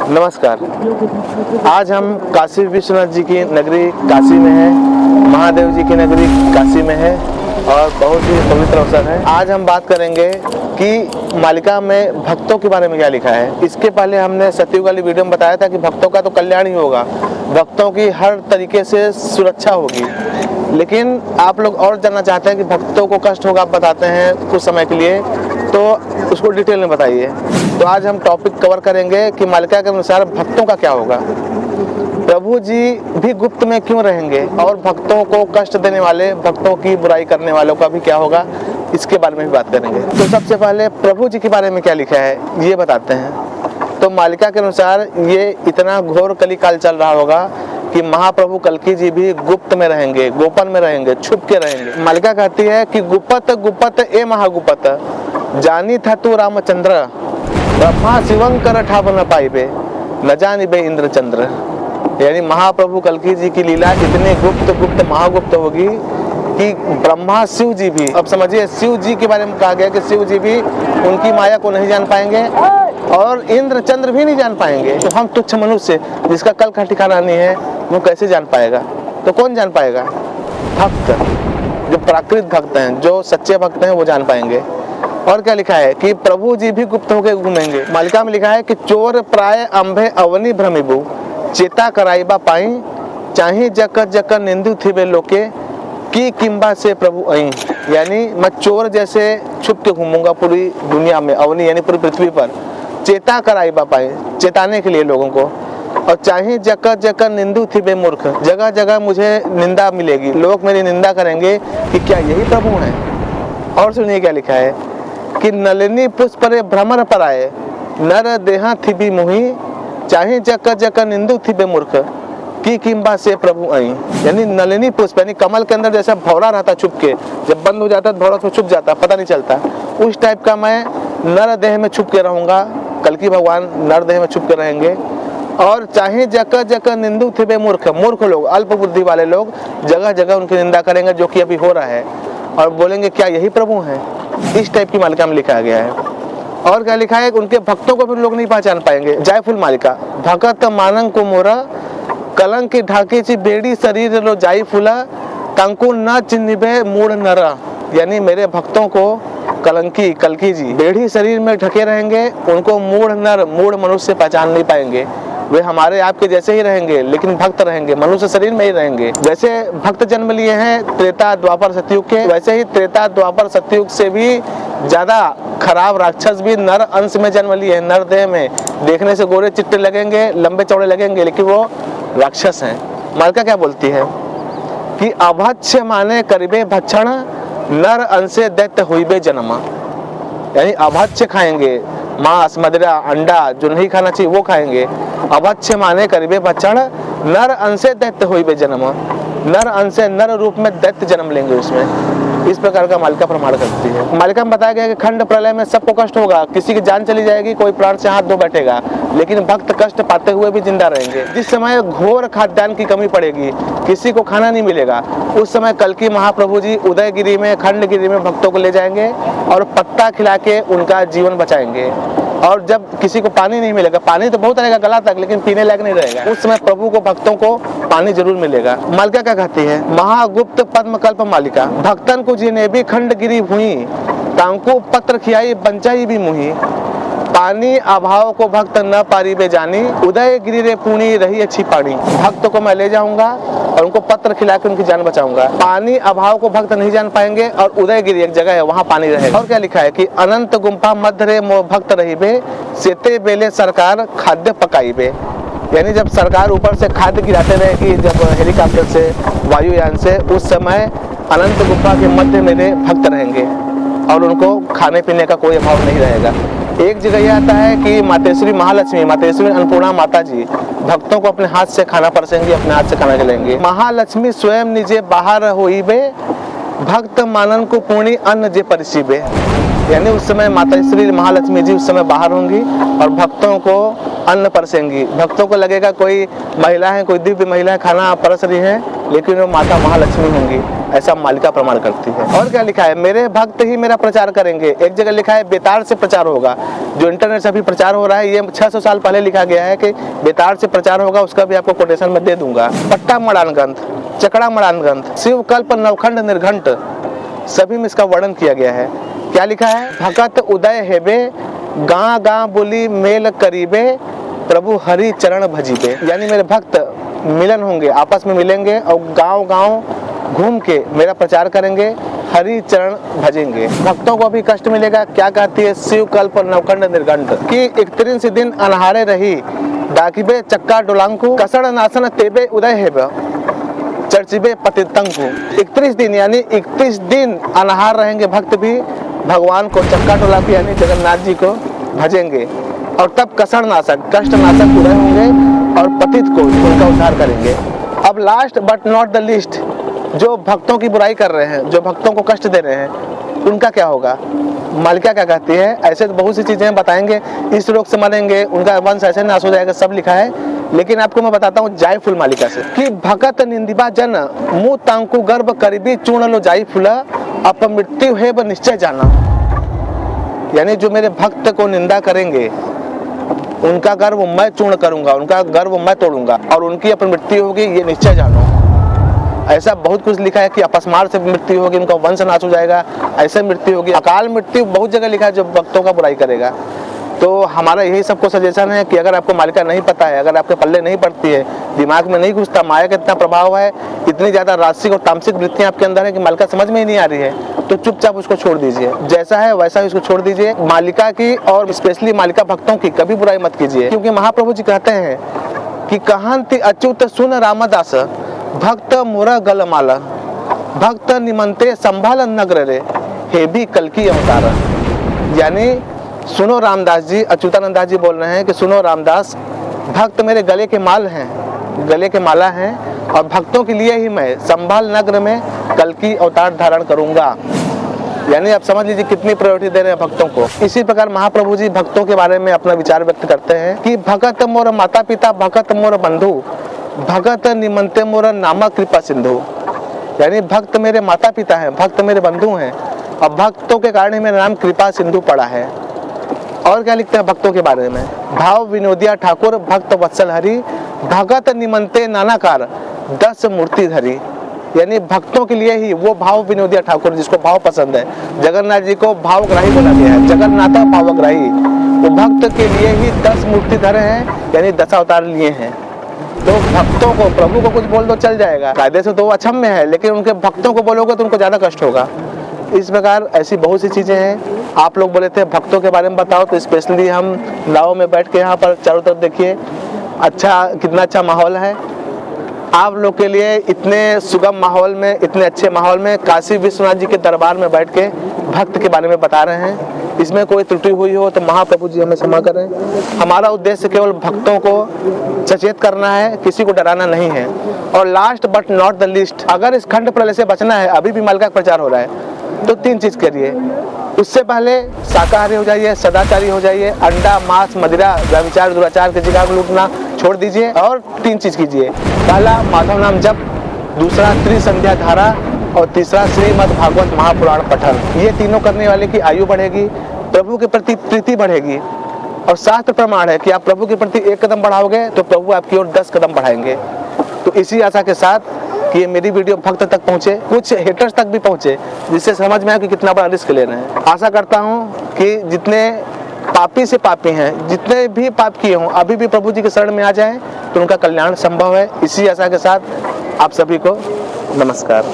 नमस्कार। आज हम काशी विश्वनाथ जी की नगरी काशी में हैं, महादेव जी की नगरी काशी में है और बहुत ही पवित्र अवसर है। आज हम बात करेंगे कि मालिका में भक्तों के बारे में क्या लिखा है। इसके पहले हमने सतयुग वाली वीडियो में बताया था कि भक्तों का तो कल्याण ही होगा, भक्तों की हर तरीके से सुरक्षा होगी। लेकिन आप लोग और जानना चाहते हैं कि भक्तों को कष्ट होगा, आप बताते हैं कुछ समय के लिए, तो उसको डिटेल में बताइए। तो आज हम टॉपिक कवर करेंगे कि मालिका के अनुसार भक्तों का क्या होगा, प्रभु जी भी गुप्त में क्यों रहेंगे और भक्तों को कष्ट देने वाले, भक्तों की बुराई करने वालों का भी क्या होगा, इसके बारे में भी बात करेंगे। तो सबसे पहले प्रभु जी के बारे में क्या लिखा है ये बताते हैं। तो मालिका के अनुसार ये इतना घोर कलिकाल चल रहा होगा कि महाप्रभु कल्की जी भी गुप्त में रहेंगे, गोपन में रहेंगे, छुप के रहेंगे। मालिका कहती है कि गुपत गुपत ए महागुपत, जानी था तू रामचंद्र, ब्रह्मा शिवंकर ठाव न पाइबे, न जानी बे इंद्रचंद्र। यानी महाप्रभु कल्की जी की लीला इतनी गुप्त महागुप्त होगी कि ब्रह्मा शिव जी भी, अब समझिए शिव जी के बारे में कहा गया कि शिव जी भी उनकी माया को नहीं जान पाएंगे और इंद्रचंद्र भी नहीं जान पाएंगे। तो हम तुच्छ मनुष्य जिसका कल का ठिकाना नहीं है वो कैसे जान पाएगा? तो कौन जान पाएगा? भक्त, जो प्राकृत भक्त हैं, जो सच्चे भक्त हैं वो जान पाएंगे। और क्या लिखा है कि प्रभु जी भी गुप्त होकर घूमेंगे। मालिका में लिखा है कि चोर प्राय अंभे अवनी भ्रमिबु, चेता कराइबा पाई, चाहे जकर जकर निंदु थिबे लोके, की किंबा से प्रभु आई। यानी मैं चोर जैसे छुप के घूमूंगा पूरी दुनिया में, अवनी यानी पूरी पृथ्वी पर, चेता कराइबा पाई, चेताने के लिए लोगों को, और चाहे जकर जकर निंदु थिबे मूर्ख, जगह जगह मुझे निंदा मिलेगी, लोग मेरी निंदा करेंगे कि क्या यही प्रभु हैं। और सुनिए क्या लिखा है कि नलिनी पुष्प रे भ्रमर पराए, नर देहा थिबी मुहि, चाहे जकर जकर निंदु थिबे मूर्ख, की किंबा से प्रभु आई। यानी नलिनी पुष्प यानी कमल के अंदर जैसा भौरा रहता छुप के, जब बंद हो जाता तो भौरा तो छुप जाता, पता नहीं चलता, उस टाइप का मैं नर देह में छुप के रहूंगा। कल्कि भगवान नर देह में छुप के रहेंगे। और चाहे जकर जकर निंदु थिबे मूर्ख, मूर्ख लोग, अल्प बुद्धि वाले लोग जगह जगह उनकी निंदा करेंगे, जो कि अभी हो रहा है, और बोलेंगे क्या यही प्रभु हैं। इस टाइप की मालिका में लिखा गया है। और क्या लिखा है, उनके भक्तों को भी लोग नहीं पहचान पाएंगे। जायफुल मालिका, भगत मानंग को मोरा, कलंक की ढाकी ची बेड़ी शरीर लो जाई फूला, कंकु न चिन्हिबे मूढ़ नरा। यानी मेरे भक्तों को कलंकी कल्की जी बेड़ी शरीर में ढके रहेंगे, उनको मूढ़ नर, मूढ़ मनुष्य पहचान नहीं पाएंगे। वे हमारे आपके जैसे ही रहेंगे लेकिन भक्त रहेंगे, मनुष्य शरीर में ही रहेंगे। जैसे भक्त जन्म लिए हैं त्रेता द्वापर सतयुग के, वैसे ही त्रेता द्वापर सतयुग से भी ज्यादा खराब राक्षस भी नर अंश में जन्म लिए हैं, नर देह में। देखने से गोरे चिट्टे लगेंगे, लंबे चौड़े लगेंगे, लेकिन वो राक्षस हैं। मालिका क्या बोलती है कि अभक्ष्य माने करिबे भक्षण, नर अंशे दैत्य हुईबे जन्म। यानी अभक्ष्य खाएंगे, मांस मदिरा अंडा जो नहीं खाना चाहिए वो खाएंगे। अभक्ष्य माने करिबे भक्षण, नर अंशे दैत्य हुईबे जन्म। नर अंशे नर रूप में दैत्य जन्म लेंगे उसमें। इस प्रकार का मालिका प्रमाण करती है। मालिका में बताया गया कि खंड प्रलय में सबको कष्ट होगा, किसी की जान चली जाएगी, कोई प्राण से हाथ धो बैठेगा, लेकिन भक्त कष्ट पाते हुए भी जिंदा रहेंगे। जिस समय घोर खाद्यान्न की कमी पड़ेगी, किसी को खाना नहीं मिलेगा, उस समय कल्कि महाप्रभु जी उदयगिरी में, खंडगिरी में भक्तों को ले जाएंगे और पत्ता खिला के उनका जीवन बचाएंगे। और जब किसी को पानी नहीं मिलेगा, पानी तो बहुत रहेगा गला तक, लेकिन पीने लायक नहीं रहेगा, उस समय प्रभु को, भक्तों को पानी जरूर मिलेगा। मालिका क्या कहती है, महागुप्त पद्म कल्प मालिका, भक्तन को जिन्हें भी खंडगिरी भुई, तांको पत्र खियाई बंचाई भी मुही, पानी अभाव को भक्त न पारिबे जानी, उदय गिरी रे पुणी रही अच्छी पानी। भक्त को मैं ले जाऊंगा और उनको पत्र खिला के उनकी जान बचाऊंगा। पानी अभाव को भक्त नहीं जान पाएंगे, और उदय गिरी एक जगह है वहाँ पानी रहेगा। और क्या लिखा है कि अनंत गुम्फा मध्य रे मोह भक्त रहीबे, सेते बेले सरकार खाद्य पकाईबे। यानी जब सरकार ऊपर से खाद्य गिराते रहेगी, जब हेलीकॉप्टर से, वायुयान से, उस समय अनंत गुम्फा के मध्य मेरे भक्त रहेंगे और उनको खाने पीने का कोई अभाव नहीं रहेगा। एक जगह यह आता है कि मातेश्वरी महालक्ष्मी, मातेश्वरी अन्नपूर्णा माता जी भक्तों को अपने हाथ से खाना परसेंगी, अपने हाथ से खाना खिलाएंगे। महालक्ष्मी स्वयं निजे बाहर होइबे, भक्त मानन को पूर्णी अन्न जे परिसीबे। यानी उस समय माताश्री महालक्ष्मी जी उस समय बाहर होंगी और भक्तों को अन्न परसेंगी। भक्तों को लगेगा कोई महिला है, कोई दिव्य महिला खाना परस रही है, लेकिन वो माता महालक्ष्मी होंगी। ऐसा मालिका प्रमाण करती है। और क्या लिखा है, मेरे भक्त ही मेरा प्रचार करेंगे। एक जगह लिखा है बेतार से प्रचार होगा। जो इंटरनेट से अभी प्रचार हो रहा है, ये 600 साल पहले लिखा गया है कि बेतार से प्रचार होगा, उसका भी आपको कोटेशन में दे दूंगा। पट्टा मड़ान ग्रंथ, चकड़ा मड़ान ग्रंथ, शिव कल्प नवखंड निर्घंट, सभी में इसका वर्णन किया गया है। क्या लिखा है, भगत उदय हेबे, गाँ गाँ बोली मेल करीबे, प्रभु हरि चरण भजीबे। यानी मेरे भक्त मिलन होंगे, आपस में मिलेंगे और गांव गांव घूम के मेरा प्रचार करेंगे, हरि चरण भजेंगे। भक्तों को भी कष्ट मिलेगा। क्या कहती है शिव कल्प नवखंड निर्घंट कि 31 दिन अनहारे रही, डाकिबे चक्का डोलांकु, कसड़ नासन तेबे उदय हेबे, चर्चिबे पतितंकु। 31 दिन यानी 31 दिन अनहार रहेंगे भक्त भी, भगवान को चक्का डोलाकर यानी जगन्नाथ जी को भजेंगे, और तब कसड़ नाशक कष्ट नाशक उदय होंगे और पतित को उनका उद्धार करेंगे। अब last but not the least, जो भक्तों की बुराई कर रहे हैं, जो भक्तों को कष्ट दे रहे हैं, उनका क्या होगा। मालिका क्या कहती है, ऐसे तो बहुत सी चीजें बताएंगे, इस रोग से मरेंगे, उनका वंश ऐसे नाश हो जाएगा, सब लिखा है। लेकिन आपको मैं बताता हूँ जाय फूल मालिका से कि भगत निंदिबा जन मुँह तांकु गर्भ करीबी चूर्ण लो जाई फूला, अपमृत्यु है व निश्चय जाना। यानी जो मेरे भक्त को निंदा करेंगे, उनका गर्व मैं चूर्ण करूंगा, उनका गर्व मैं तोड़ूंगा, और उनकी अपनी मृत्यु होगी, ये निश्चय जानो। ऐसा बहुत कुछ लिखा है कि अपस्मार से मृत्यु होगी, उनका वंश नाश हो जाएगा, ऐसे मृत्यु होगी, अकाल मृत्यु बहुत जगह लिखा है जो भक्तों का बुराई करेगा। तो हमारा यही सबको सजेशन है कि अगर आपको मालिका नहीं पता है, अगर आपके पल्ले नहीं पड़ती है, दिमाग में नहीं घुसता, माया का इतना प्रभाव है, इतनी ज्यादा राजसिक और तामसिक वृत्तियां आपके अंदर है कि मालिका समझ में ही नहीं आ रही है, तो चुपचाप उसको छोड़ दीजिए। जैसा है वैसा ही उसको छोड़ दीजिए। मालिका की और स्पेशली मालिका भक्तों की कभी बुराई मत कीजिए, क्योंकि महाप्रभु जी कहते हैं कि कहंति अच्युत सुन रामदास, भक्त मोरा गलमाला, भक्त निमंते संभाल नगर रे, हे भी कल की अवतार। यानी सुनो रामदास जी, अच्युतानंद दास जी बोल रहे हैं कि सुनो रामदास, भक्त मेरे गले के माल हैं, गले के माला हैं, और भक्तों के लिए ही मैं संभाल नगर में कल की अवतार धारण करूंगा। यानी आप समझ लीजिए कितनी प्रायोरिटी दे रहे हैं भक्तों को। इसी प्रकार महाप्रभु जी भक्तों के बारे में अपना विचार व्यक्त करते हैं कि भगत मोर माता पिता, भगत मोर बंधु, भगत निमंते मोर नामा कृपा सिंधु। यानी भक्त मेरे माता पिता हैं, भक्त मेरे बंधु हैं, और भक्तों के कारण ही मेरा नाम कृपा सिंधु पड़ा है। और क्या लिखते हैं भक्तों के बारे में, भाव विनोदिया ठाकुर, भक्त वत्सल हरि, भगत निमंते नानाकार, 10 मूर्ति धरी। यानी भक्तों के लिए ही वो भाव विनोदिया ठाकुर, जिसको भाव पसंद है, जगन्नाथ जी को भावग्राही बोला गया है, जगन्नाथ भावग्राही, वो भक्त के लिए ही 10 मूर्ति धरे हैं, यानी 10 अवतार लिए हैं। तो भक्तों को, प्रभु को कुछ बोल दो चल जाएगा, कायदे से तो वो अक्षम्य है, लेकिन उनके भक्तों को बोलोगे तो उनको ज्यादा कष्ट होगा। इस प्रकार ऐसी बहुत सी चीजें हैं। आप लोग बोले थे भक्तों के बारे में बताओ, तो स्पेशली हम नाव में बैठ के यहाँ पर चारों तरफ देखिए, अच्छा कितना अच्छा माहौल है। आप लोग के लिए इतने सुगम माहौल में, इतने अच्छे माहौल में काशी विश्वनाथ जी के दरबार में बैठ के भक्त के बारे में बता रहे हैं। इसमें कोई त्रुटि हुई हो तो महाप्रभु जी हमें क्षमा करें। हमारा उद्देश्य केवल भक्तों को सचेत करना है, किसी को डराना नहीं है। और last but not the least, अगर इस खंड प्रलय से बचना है, अभी भी मालिका का प्रचार हो रहा है, तो 3 चीज करिए। उससे पहले शाकाहारी हो जाइए, सदाचारी हो जाइए, अंडा मांस मदिरा व्यभिचार दुराचार की जगह को लूटना छोड़ दीजिए, और 3 चीज कीजिए। पहला माधव नाम जप, दूसरा त्रिसंध्या धारा, और तीसरा श्रीमद् भागवत महापुराण पठन। ये तीनों करने वाले की आयु बढ़ेगी, प्रभु के प्रति प्रीति बढ़ेगी, और शास्त्र प्रमाण है कि आप प्रभु के प्रति 1 कदम बढ़ाओगे तो प्रभु आपकी ओर 10 कदम बढ़ाएंगे। तो इसी आशा के साथ कि ये मेरी वीडियो भक्त तक पहुंचे, कुछ हेटर्स तक भी पहुंचे, जिससे समझ में आए कि कितना बड़ा रिस्क ले रहे हैं। आशा करता हूं कि जितने पापी से पापी हैं, जितने भी पाप किए हों, अभी भी प्रभु जी के शरण में आ जाएं तो उनका कल्याण संभव है। इसी आशा के साथ आप सभी को नमस्कार।